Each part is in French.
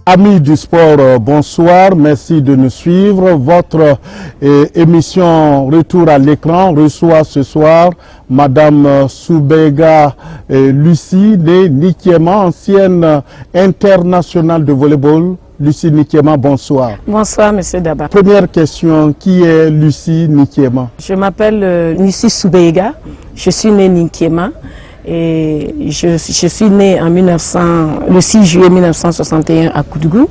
Amis du sport, bonsoir, merci de nous suivre. Votre émission Retour à l'écran reçoit ce soir Madame Soubega Lucie Nikiema, ancienne internationale de volleyball. Lucie Nikiema, bonsoir. Bonsoir, Monsieur Daba. Première question, qui est Lucie Nikiema? Je m'appelle Lucie Soubega, je suis née Nikiema. Et je suis née en le 6 juillet 1961 à Koudougou.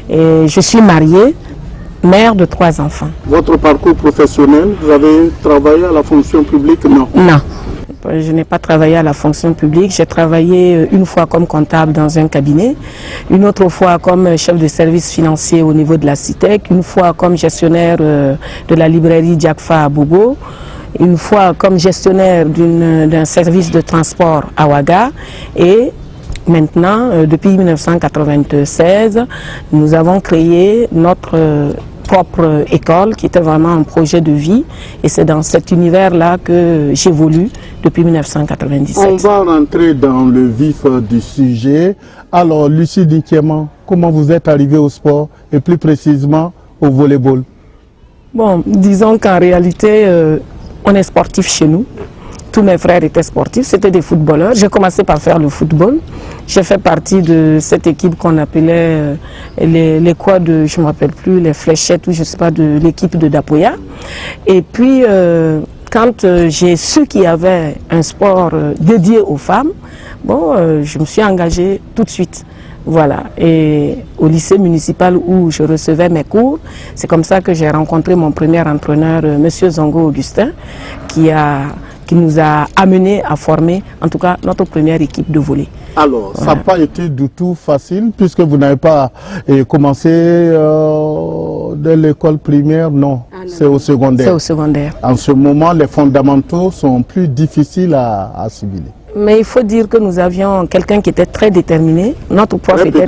Et je suis mariée, mère de 3 enfants. Votre parcours professionnel, vous avez travaillé à la fonction publique? Non. Non, je n'ai pas travaillé à la fonction publique. J'ai travaillé une fois comme comptable dans un cabinet, une autre fois comme chef de service financier au niveau de la CITEC, une fois comme gestionnaire de la librairie Diakfa à Bobo, une fois comme gestionnaire d'un service de transport à Ouaga, et maintenant, depuis 1996, nous avons créé notre propre école qui était vraiment un projet de vie, et c'est dans cet univers-là que j'évolue depuis 1997. On va rentrer dans le vif du sujet. Alors, Lucie Nikiema, comment vous êtes arrivée au sport et plus précisément au volleyball? Bon, disons qu'en réalité, on est sportif chez nous. Tous mes frères étaient sportifs, c'était des footballeurs. J'ai commencé par faire le football. J'ai fait partie de cette équipe qu'on appelait les quoi de, je ne me rappelle plus, les fléchettes ou je ne sais pas, de l'équipe de Dapoya. Et puis, quand j'ai su qu'il y avait un sport dédié aux femmes, bon, je me suis engagée tout de suite. Voilà, et au lycée municipal où je recevais mes cours, c'est comme ça que j'ai rencontré mon premier entraîneur, Monsieur Zongo Augustin, qui nous a amenés à former, en tout cas, notre première équipe de volley. Alors, voilà. Ça n'a pas été du tout facile, puisque vous n'avez pas commencé dès l'école primaire, non, c'est au secondaire. C'est au secondaire. En ce moment, les fondamentaux sont plus difficiles à assimiler. Mais il faut dire que nous avions quelqu'un qui était très déterminé. Notre prof était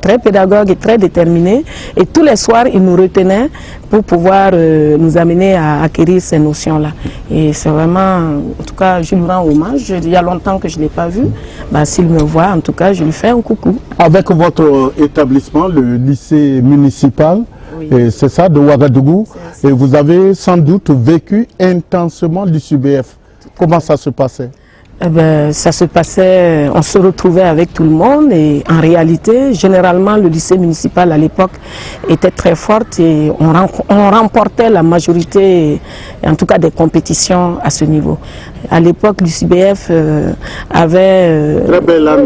très pédagogue et très déterminé. Et tous les soirs, il nous retenait pour pouvoir nous amener à acquérir ces notions-là. Et c'est vraiment, en tout cas, je lui rends hommage. Il y a longtemps que je ne l'ai pas vu. Bah, s'il me voit, en tout cas, je lui fais un coucou. Avec votre établissement, le lycée municipal, oui, c'est ça, de Ouagadougou, et vous avez sans doute vécu intensément l'UCBF. Comment ça se passait? Eh ben, ça se passait, on se retrouvait avec tout le monde, et en réalité, généralement, le lycée municipal à l'époque était très fort et on remportait la majorité, en tout cas des compétitions à ce niveau. À l'époque, l'UCBF avait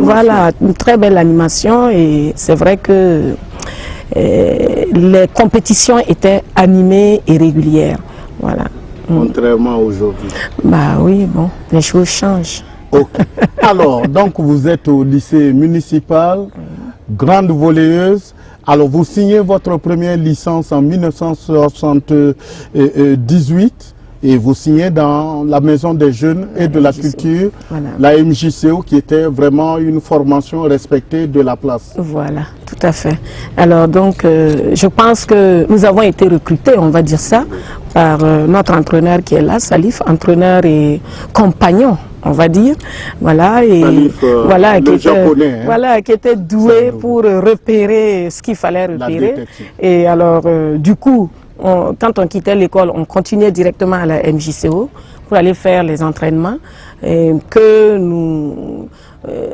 voilà, une très belle animation, et c'est vrai que les compétitions étaient animées et régulières. Voilà. Contrairement à aujourd'hui. Bah oui, bon, les choses changent. Okay. Alors, donc vous êtes au lycée municipal, grande volleyeuse. Alors, vous signez votre première licence en 1978 et vous signez dans la Maison des Jeunes et de la Culture, voilà, la MJCO, qui était vraiment une formation respectée de la place. Voilà, tout à fait. Alors donc, je pense que nous avons été recrutés, on va dire ça, par notre entraîneur qui est là, Salif, entraîneur et compagnon, on va dire, voilà, et Salif, voilà, qui était, japonais, hein, voilà, qui était doué pour repérer ce qu'il fallait repérer. Et alors, du coup, quand on quittait l'école, on continuait directement à la MJCO pour aller faire les entraînements, et que nous,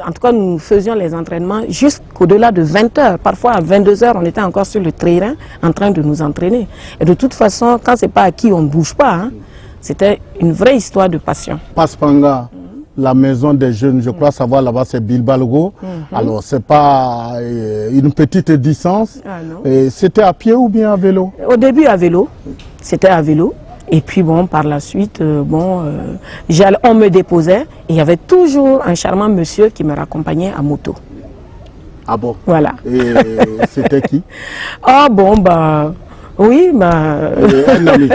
en tout cas, nous faisions les entraînements jusqu'au-delà de 20 heures. Parfois, à 22 heures, on était encore sur le terrain en train de nous entraîner. Et de toute façon, quand c'est pas acquis, on ne bouge pas. Hein. C'était une vraie histoire de passion. Paspanga, la Maison des Jeunes, je crois savoir là-bas, c'est Bilbalgo. Alors, c'est pas une petite distance. C'était à pied ou bien à vélo? Au début, à vélo. C'était à vélo. Et puis bon, par la suite, on me déposait et il y avait toujours un charmant monsieur qui me raccompagnait à moto. Ah bon? Voilà. Et c'était qui? Ah bon, bah... Oui, bah... un ami.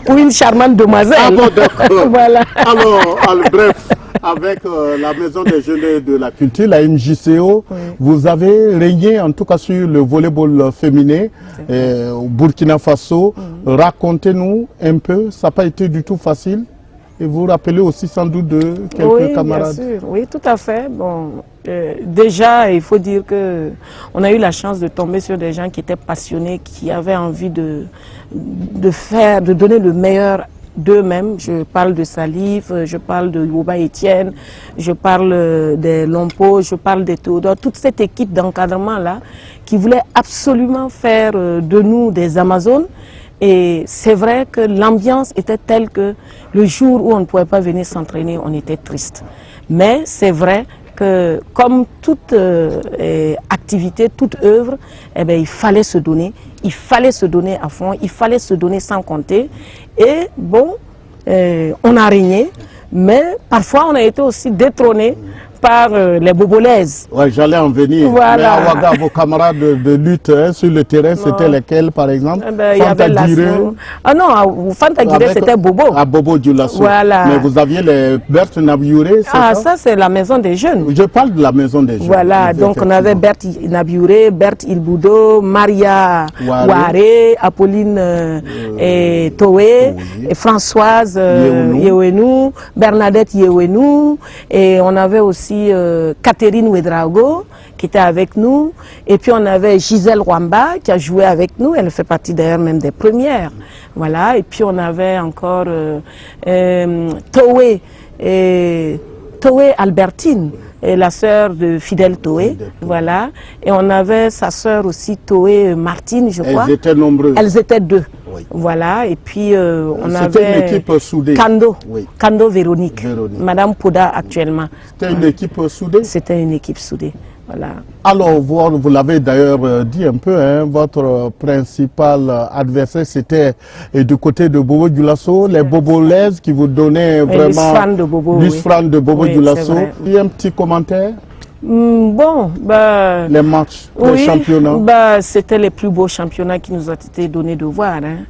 Ou une charmante demoiselle. Ah bon, d'accord. Voilà. Alors, bref, avec la Maison des Jeunes et de la Culture, la MJCO, oui, vous avez régné en tout cas sur le volleyball féminin au Burkina Faso. Racontez-nous un peu, ça n'a pas été du tout facile? Et vous vous rappelez aussi sans doute de quelques camarades? Bien sûr. Oui, tout à fait. Bon, déjà, il faut dire que on a eu la chance de tomber sur des gens qui étaient passionnés, qui avaient envie de donner le meilleur d'eux-mêmes. Je parle de Salif, je parle de Yoba Etienne, je parle des Lompo, je parle des Théodore, toute cette équipe d'encadrement-là qui voulait absolument faire de nous des Amazones. Et c'est vrai que l'ambiance était telle que le jour où on ne pouvait pas venir s'entraîner, on était triste. Mais c'est vrai que comme toute activité, toute œuvre, eh bien, il fallait se donner à fond, il fallait se donner sans compter. Et bon, on a régné, mais parfois on a été aussi détrôné par les bobolaises. Oui, j'allais en venir. Voilà. Mais à Ouaga, vos camarades de lutte sur le terrain, c'était lesquels par exemple? Il y avait Lasmo. Ah non, Fanta Guiré, c'était Bobo. Ah, Bobo Dioulasso. Voilà. Mais vous aviez les Berthe Nabiuré, c'est ça? Ça, c'est la maison des jeunes. Je parle de la maison des jeunes. Voilà, donc on avait Berthe Nabiuré, Berthe Ilboudo, Maria Ouaré, Apolline Toé, et Françoise Yewenou, Bernadette Yewenou, et on avait aussi Catherine Ouedraogo qui était avec nous, et puis on avait Gisèle Rwamba qui a joué avec nous, elle fait partie d'ailleurs même des premières, voilà, et puis on avait encore Toé Albertine, et la sœur de Fidèle Toé, voilà, et on avait sa sœur aussi Toé Martine, je crois. Elles étaient nombreuses. Elles étaient deux. Oui. Voilà, et puis on avait une équipe soudée. Kando Véronique, Madame Poda actuellement. C'était une équipe soudée? C'était une équipe soudée, voilà. Alors, vous l'avez d'ailleurs dit un peu, hein, votre principal adversaire, c'était du côté de Bobo Dioulasso, les Bobolaises qui vous donnaient vraiment... Luce Fran de Bobo Dioulasso. Il y a un petit commentaire? Bon, les matchs, les championnats. C'était les plus beaux championnats qui nous ont été donnés de voir. Hein.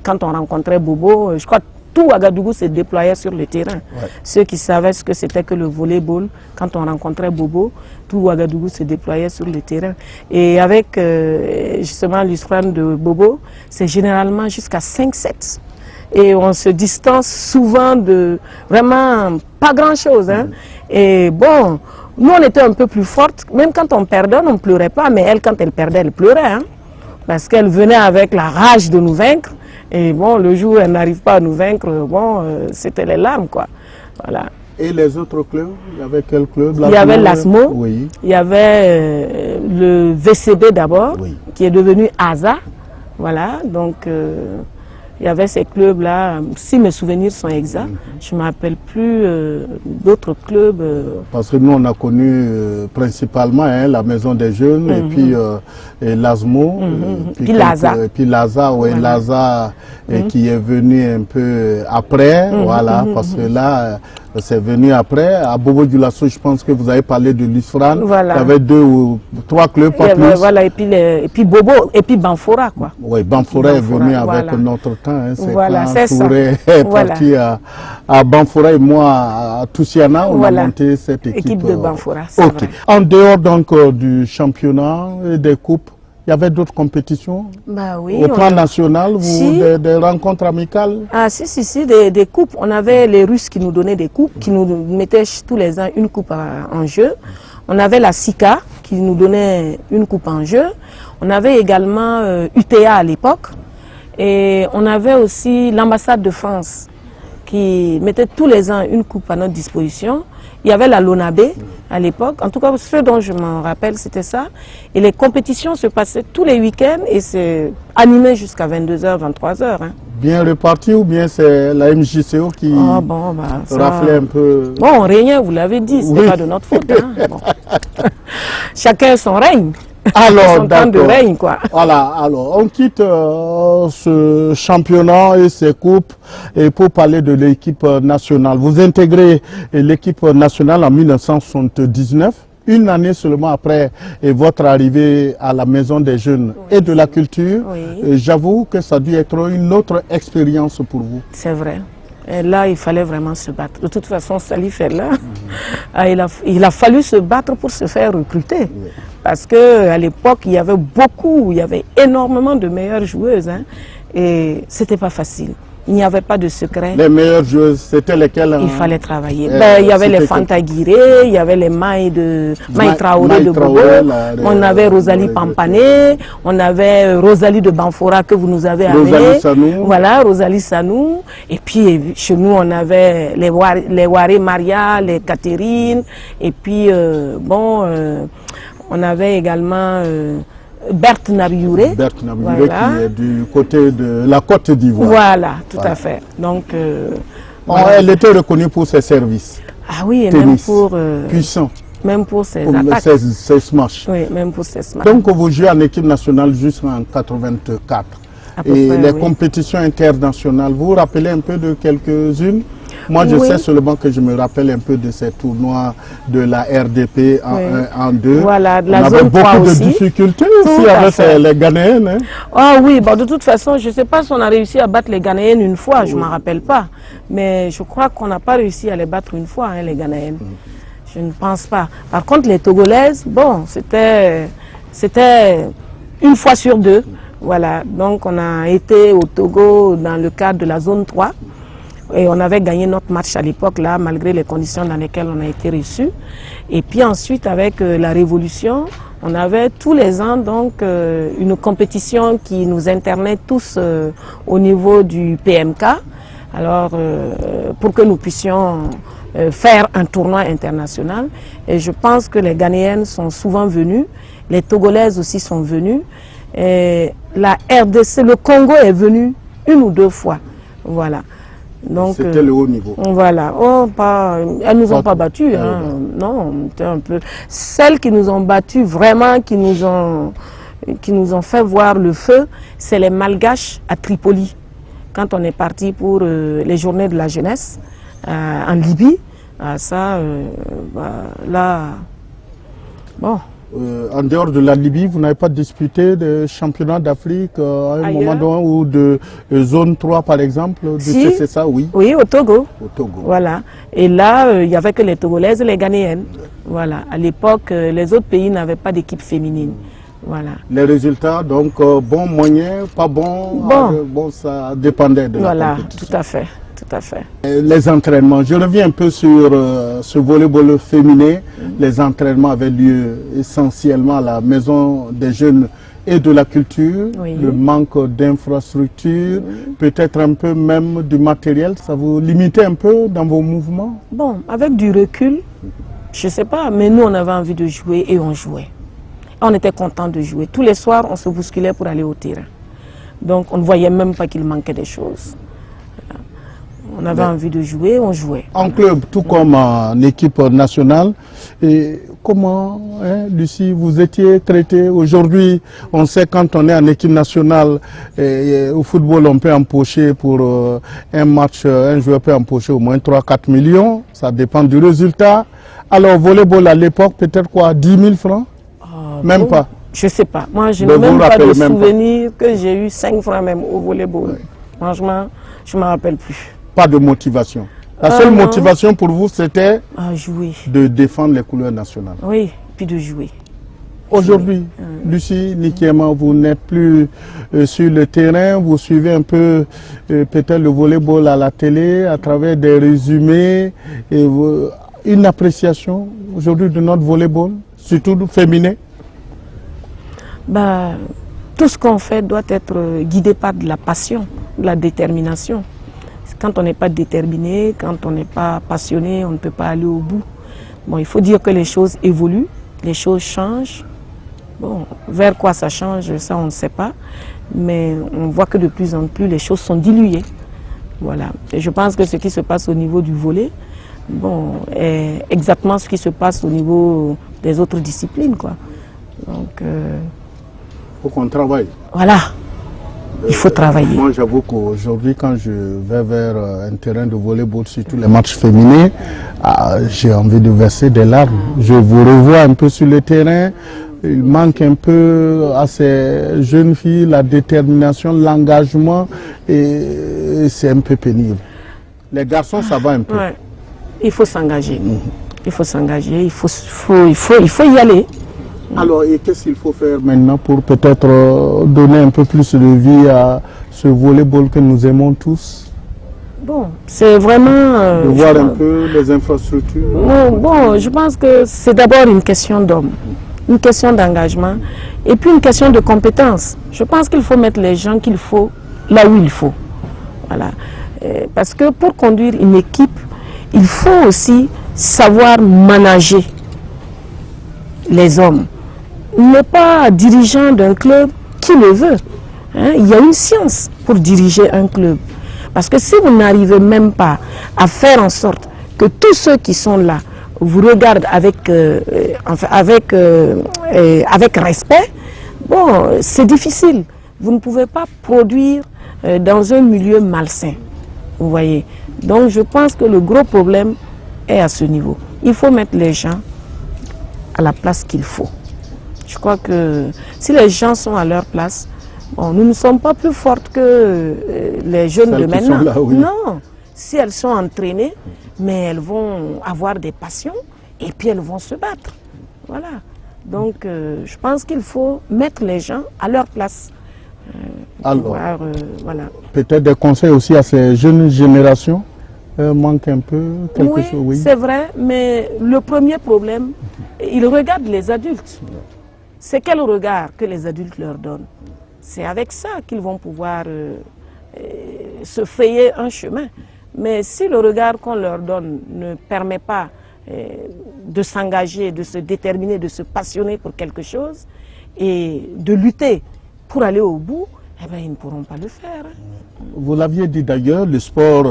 Quand on rencontrait Bobo, je crois que tout Ouagadougou se déployait sur le terrain. Ouais. Ceux qui savaient ce que c'était que le volleyball, quand on rencontrait Bobo, tout Ouagadougou se déployait sur le terrain. Et avec justement l'Usfran de Bobo, c'est généralement jusqu'à 5-7. Et on se distance souvent de vraiment pas grand-chose. Hein. Et bon... Nous, on était un peu plus fortes. Même quand on perdait, on ne pleurait pas. Mais elle, quand elle perdait, elle pleurait. Hein, parce qu'elle venait avec la rage de nous vaincre. Et bon, le jour où elle n'arrive pas à nous vaincre, bon, c'était les larmes, quoi. Voilà. Et les autres clubs? Il y avait quel club? Il y avait l'ASMO. Oui. Il y avait le VCB d'abord, oui, qui est devenu ASA. Voilà, donc... il y avait ces clubs-là, si mes souvenirs sont exacts, je ne me rappelle plus d'autres clubs. Parce que nous, on a connu principalement la Maison des Jeunes, et puis l'ASMO, puis l'ASA. Puis l'ASA, oui, voilà. L'ASA qui est venu un peu après, voilà, parce que là, c'est venu après. À Bobo Dioulasso, je pense que vous avez parlé de l'Isfran. Voilà. Il y avait 2 ou 3 clubs, pas plus. Voilà, et puis Bobo, et puis Banfora, quoi. Oui, Banfora est venu avec notre temps. Hein, c'est voilà, quand Touré est parti à Banfora et moi à Toussiana, on a monté cette équipe de Banfora. Okay. En dehors donc du championnat et des coupes, il y avait d'autres compétitions? Oui, au plan national, des rencontres amicales? Ah si, des coupes. On avait les Russes qui nous donnaient des coupes, qui nous mettaient tous les ans une coupe en jeu. On avait la SICA qui nous donnait une coupe en jeu. On avait également UTA à l'époque. Et on avait aussi l'ambassade de France qui mettait tous les ans une coupe à notre disposition. Il y avait la Lonabé à l'époque. En tout cas, ce dont je m'en rappelle, c'était ça. Et les compétitions se passaient tous les week-ends et c'est animé jusqu'à 22h, 23h. Hein. Bien réparti ou bien c'est la MJCO qui raflait un peu? Bon, on régnait, vous l'avez dit, ce n'est pas de notre faute. Hein. Bon. Chacun son règne. Alors, quoi. Voilà, alors on quitte ce championnat et ces coupes et pour parler de l'équipe nationale. Vous intégrez l'équipe nationale en 1979, une année seulement après votre arrivée à la Maison des Jeunes et de la Culture. Oui. J'avoue que ça a dû être une autre expérience pour vous. C'est vrai. Et là, il fallait vraiment se battre. De toute façon, Salif est là. Il a fallu se battre pour se faire recruter. Oui. Parce qu'à l'époque, il y avait énormément de meilleures joueuses. Hein, et ce n'était pas facile. Il n'y avait pas de secret. Les meilleures joueuses, c'était lesquelles? Il fallait travailler. Il y avait les Fanta Guiré, il y avait les Maï Traoré de Bobo, on avait Rosalie Pampané, on avait Rosalie de Banfora que vous nous avez amené. Voilà, Rosalie Sanou. Et puis chez nous, on avait les Waré Maria, les Catherine. Et puis, on avait également... Berthe Nabiouré. Berthe Nabiouré, voilà, qui est du côté de la Côte d'Ivoire. Voilà, tout à fait. Donc, voilà. Elle était reconnue pour ses services. Ah oui, et tennis, même pour... puissant. Même pour ses attaques. Ses smash. Oui, même pour ses smash. Donc, vous jouez en équipe nationale jusqu'en 84. Et près, les compétitions internationales, vous vous rappelez un peu de quelques-unes? Moi, je sais seulement que je me rappelle un peu de ces tournois de la RDP en 1, en 2. Voilà, de la on avait zone 3 beaucoup aussi. De difficultés aussi avec les Ghanéennes. Hein. Ah oui, bon, de toute façon, je ne sais pas si on a réussi à battre les Ghanéennes une fois, je ne m'en rappelle pas. Mais je crois qu'on n'a pas réussi à les battre une fois, hein, les Ghanéennes. Je ne pense pas. Par contre, les Togolaises, bon, c'était une fois sur 2. Voilà, donc on a été au Togo dans le cadre de la zone 3. Et on avait gagné notre match à l'époque, là, malgré les conditions dans lesquelles on a été reçus. Et puis ensuite, avec la Révolution, on avait tous les ans donc une compétition qui nous internait tous au niveau du PMK. Alors, pour que nous puissions faire un tournoi international. Et je pense que les Ghanéennes sont souvent venues, les Togolaises aussi sont venues. Et la RDC, le Congo est venu 1 ou 2 fois. Voilà. C'était le haut niveau. Voilà. Oh, elles nous ont pas battus. Hein. Non, c'était un peu. Celles qui nous ont battus, vraiment, qui nous ont fait voir le feu, c'est les Malgaches à Tripoli. Quand on est parti pour les journées de la jeunesse en Libye, là, bon. En dehors de la Libye, vous n'avez pas disputé de championnat d'Afrique à un moment donné ou de zone 3 par exemple? Si. C'est ça, oui. Oui, au Togo. Au Togo. Voilà. Et là, il n'y avait que les Togolaises et les Ghanéennes. Voilà. À l'époque, les autres pays n'avaient pas d'équipe féminine. Voilà. Les résultats, donc, bon, moyen, pas bon, bon, ça dépendait de la compétition. Tout à fait. Tout à fait. Les entraînements, je reviens un peu sur ce volleyball féminin. Les entraînements avaient lieu essentiellement à la Maison des Jeunes et de la Culture. Oui. Le manque d'infrastructures, peut-être un peu même du matériel, ça vous limitait un peu dans vos mouvements? Bon, avec du recul, je ne sais pas, mais nous on avait envie de jouer et on jouait. On était content de jouer. Tous les soirs, on se bousculait pour aller au terrain. Donc on ne voyait même pas qu'il manquait des choses. On avait envie de jouer, on jouait. En club, tout comme en équipe nationale, et comment, Lucie, vous étiez traité? Aujourd'hui, on sait quand on est en équipe nationale, au football, on peut empocher pour un match, un joueur peut empocher au moins 3-4 millions, ça dépend du résultat. Alors, volleyball à l'époque, peut-être quoi, 10 000 francs? Même pas? Je ne sais pas. Moi, je n'ai même pas de souvenir que j'ai eu 5 francs même au volleyball. Oui. Franchement, je ne me rappelle plus. Pas de motivation. La seule motivation pour vous, c'était jouer, de défendre les couleurs nationales. Oui, puis de jouer. Aujourd'hui, Lucie Nikiema, vous n'êtes plus sur le terrain, vous suivez un peu peut-être le volleyball à la télé, à travers des résumés, et une appréciation aujourd'hui de notre volleyball, surtout féminin? Tout ce qu'on fait doit être guidé par de la passion, de la détermination. Quand on n'est pas déterminé, quand on n'est pas passionné, on ne peut pas aller au bout. Bon, il faut dire que les choses évoluent, les choses changent. Bon, vers quoi ça change, ça on ne sait pas. Mais on voit que de plus en plus les choses sont diluées. Voilà. Et je pense que ce qui se passe au niveau du volley, bon, est exactement ce qui se passe au niveau des autres disciplines, quoi. Donc, faut qu'on travaille. Voilà. Il faut travailler. Moi, j'avoue qu'aujourd'hui, quand je vais vers un terrain de volleyball, surtout les matchs féminins, j'ai envie de verser des larmes. Je vous revois un peu sur le terrain. Il manque un peu à ces jeunes filles la détermination, l'engagement, et c'est un peu pénible. Les garçons, ça va un peu. Ouais. Il faut s'engager. Il faut s'engager, il faut y aller. Alors, et qu'est-ce qu'il faut faire maintenant pour peut-être donner un peu plus de vie à ce volleyball que nous aimons tous? Bon, c'est vraiment... de voir un peu les infrastructures. Bon, je pense que c'est d'abord une question d'homme, une question d'engagement et puis une question de compétence. Je pense qu'il faut mettre les gens qu'il faut là où il faut. Voilà. Parce que pour conduire une équipe, il faut aussi savoir manager les hommes. Il n'est pas dirigeant d'un club qui le veut. Hein? Il y a une science pour diriger un club. Parce que si vous n'arrivez même pas à faire en sorte que tous ceux qui sont là vous regardent avec respect, bon, c'est difficile. Vous ne pouvez pas produire dans un milieu malsain. Vous voyez. Donc je pense que le gros problème est à ce niveau. Il faut mettre les gens à la place qu'il faut. Je crois que si les gens sont à leur place, bon, nous ne sommes pas plus fortes que les jeunes de maintenant. Là, oui. Non, si elles sont entraînées, mais elles vont avoir des passions et puis elles vont se battre. Voilà. Donc je pense qu'il faut mettre les gens à leur place. Alors, voilà. peut-être des conseils aussi à ces jeunes générations manque un peu quelque chose. Oui, c'est vrai, mais le premier problème, ils regardent les adultes. C'est quel regard que les adultes leur donnent? C'est avec ça qu'ils vont pouvoir se frayer un chemin. Mais si le regard qu'on leur donne ne permet pas de s'engager, de se déterminer, de se passionner pour quelque chose et de lutter pour aller au bout, eh bien, ils ne pourront pas le faire. Vous l'aviez dit d'ailleurs, le sport,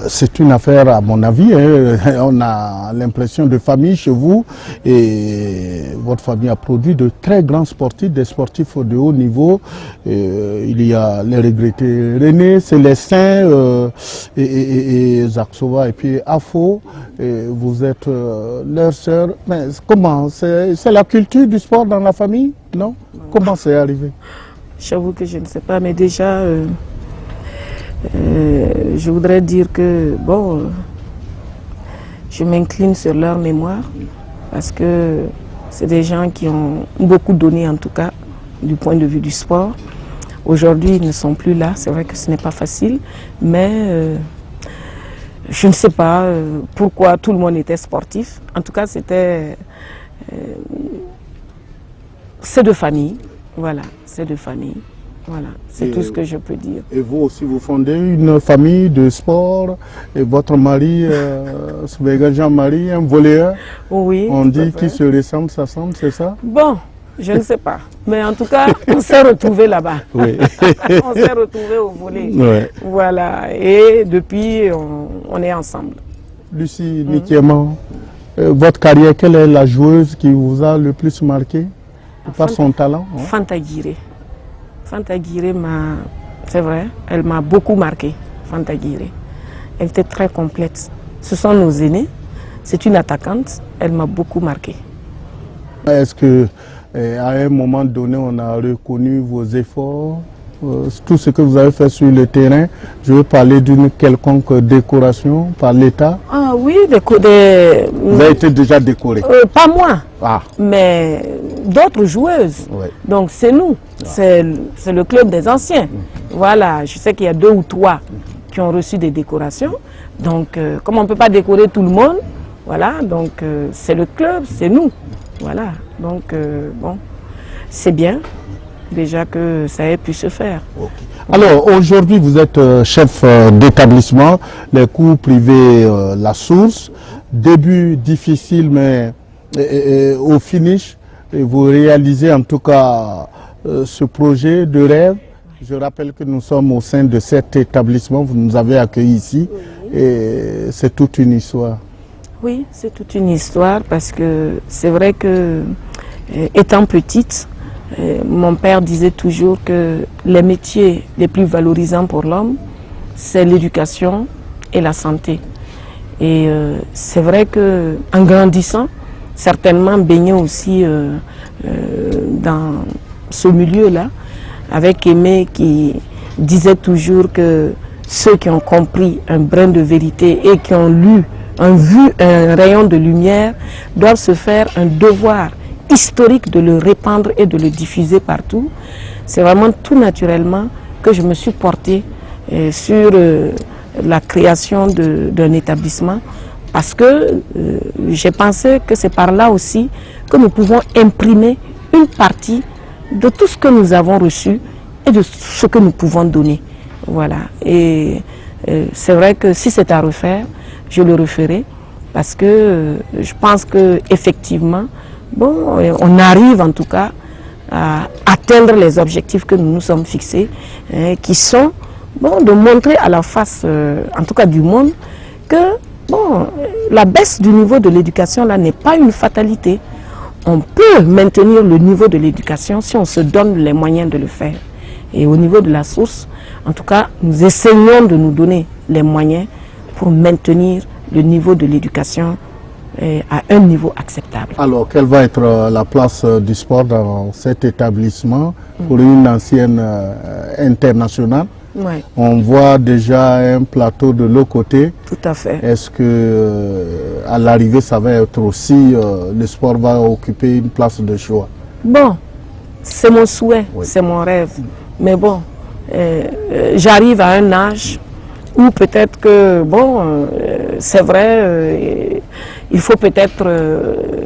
c'est une affaire, à mon avis. Hein, on a l'impression de famille chez vous. Et votre famille a produit de très grands sportifs, des sportifs de haut niveau. Il y a les regrettés René, Célestin, et Zaksova, et puis Afo. Et vous êtes leur sœur. Mais comment? C'est la culture du sport dans la famille? Non? Comment c'est arrivé? J'avoue que je ne sais pas, mais déjà, je voudrais dire que, bon, je m'incline sur leur mémoire parce que c'est des gens qui ont beaucoup donné, en tout cas, du point de vue du sport. Aujourd'hui, ils ne sont plus là, c'est vrai que ce n'est pas facile, mais je ne sais pas pourquoi tout le monde était sportif. En tout cas, c'était... c'est de famille. Voilà, c'est de famille. Voilà, c'est tout ce que je peux dire. Et vous aussi, vous fondez une famille de sport. Et votre mari, Jean-Marie, un volleyeur. Oui. On dit qu'ils se ressemblent, s'assemblent, c'est ça? Bon, je ne sais pas. Mais en tout cas, on s'est retrouvés là-bas. Oui. On s'est retrouvés au volley. Ouais. Voilà, et depuis, on est ensemble. Lucie Nikiema, votre carrière, quelle est la joueuse qui vous a le plus marqué par son talent? Fanta Guiré. Fanta Guiré c'est vrai, elle m'a beaucoup marqué, Fanta Guiré. Elle était très complète. Ce sont nos aînés, c'est une attaquante, elle m'a beaucoup marqué. Est-ce que à un moment donné, on a reconnu vos efforts, tout ce que vous avez fait sur le terrain? Je veux parler d'une quelconque décoration par l'État. Ah oui, vous avez été déjà décoré? Pas moi, ah. mais d'autres joueuses. Ouais. Donc c'est nous, c'est le club des anciens. Voilà, je sais qu'il y a 2 ou 3 qui ont reçu des décorations. Donc comme on ne peut pas décorer tout le monde, voilà, donc c'est le club, c'est nous. Voilà, donc bon, c'est bien déjà que ça ait pu se faire. Okay. Alors aujourd'hui vous êtes chef d'établissement, les cours privés La Source, début difficile mais au finish vous réalisez en tout cas ce projet de rêve. Je rappelle que nous sommes au sein de cet établissement, vous nous avez accueillis ici, oui. Et c'est toute une histoire. Oui, c'est toute une histoire parce que c'est vrai que étant petite, mon père disait toujours que les métiers les plus valorisants pour l'homme, c'est l'éducation et la santé. Et c'est vrai qu'en grandissant, certainement baigné aussi dans ce milieu-là, avec Aimé qui disait toujours que ceux qui ont compris un brin de vérité et qui ont vu un rayon de lumière doivent se faire un devoir historique de le répandre et de le diffuser partout. C'est vraiment tout naturellement que je me suis portée sur la création d'un établissement parce que j'ai pensé que c'est par là aussi que nous pouvons imprimer une partie de tout ce que nous avons reçu et de ce que nous pouvons donner. Voilà. Et c'est vrai que si c'est à refaire, je le referai parce que je pense qu'effectivement, bon, on arrive en tout cas à atteindre les objectifs que nous nous sommes fixés, qui sont bon, de montrer à la face, en tout cas du monde, que bon, la baisse du niveau de l'éducation là n'est pas une fatalité. On peut maintenir le niveau de l'éducation si on se donne les moyens de le faire. Et au niveau de la source, en tout cas, nous essayons de nous donner les moyens pour maintenir le niveau de l'éducation à un niveau acceptable. Alors, quelle va être la place du sport dans cet établissement pour une ancienne internationale? Ouais. On voit déjà un plateau de l'autre côté. Tout à fait. Est-ce que à l'arrivée, ça va être aussi, le sport va occuper une place de choix? Bon, c'est mon souhait, oui. C'est mon rêve. Mais bon, j'arrive à un âge où peut-être que, bon, c'est vrai, il faut peut-être,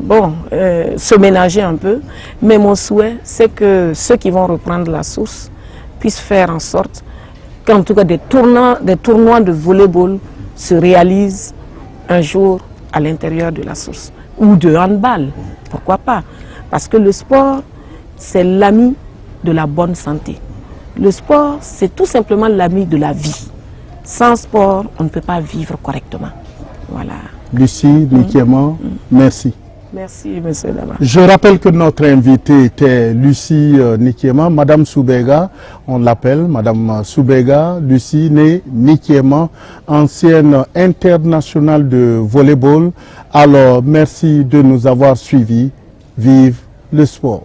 bon, se ménager un peu. Mais mon souhait, c'est que ceux qui vont reprendre la source puissent faire en sorte qu'en tout cas des tournois de volleyball se réalisent un jour à l'intérieur de la source. Ou de handball, pourquoi pas? Parce que le sport, c'est l'ami de la bonne santé. Le sport, c'est tout simplement l'ami de la vie. Sans sport, on ne peut pas vivre correctement. Voilà. Lucie Nikiema, merci. Merci, monsieur Lama. Je rappelle que notre invitée était Lucie Nikiema, Madame Soubega, on l'appelle Madame Soubega, Lucie Nikiema, ancienne internationale de volleyball. Alors, merci de nous avoir suivis. Vive le sport.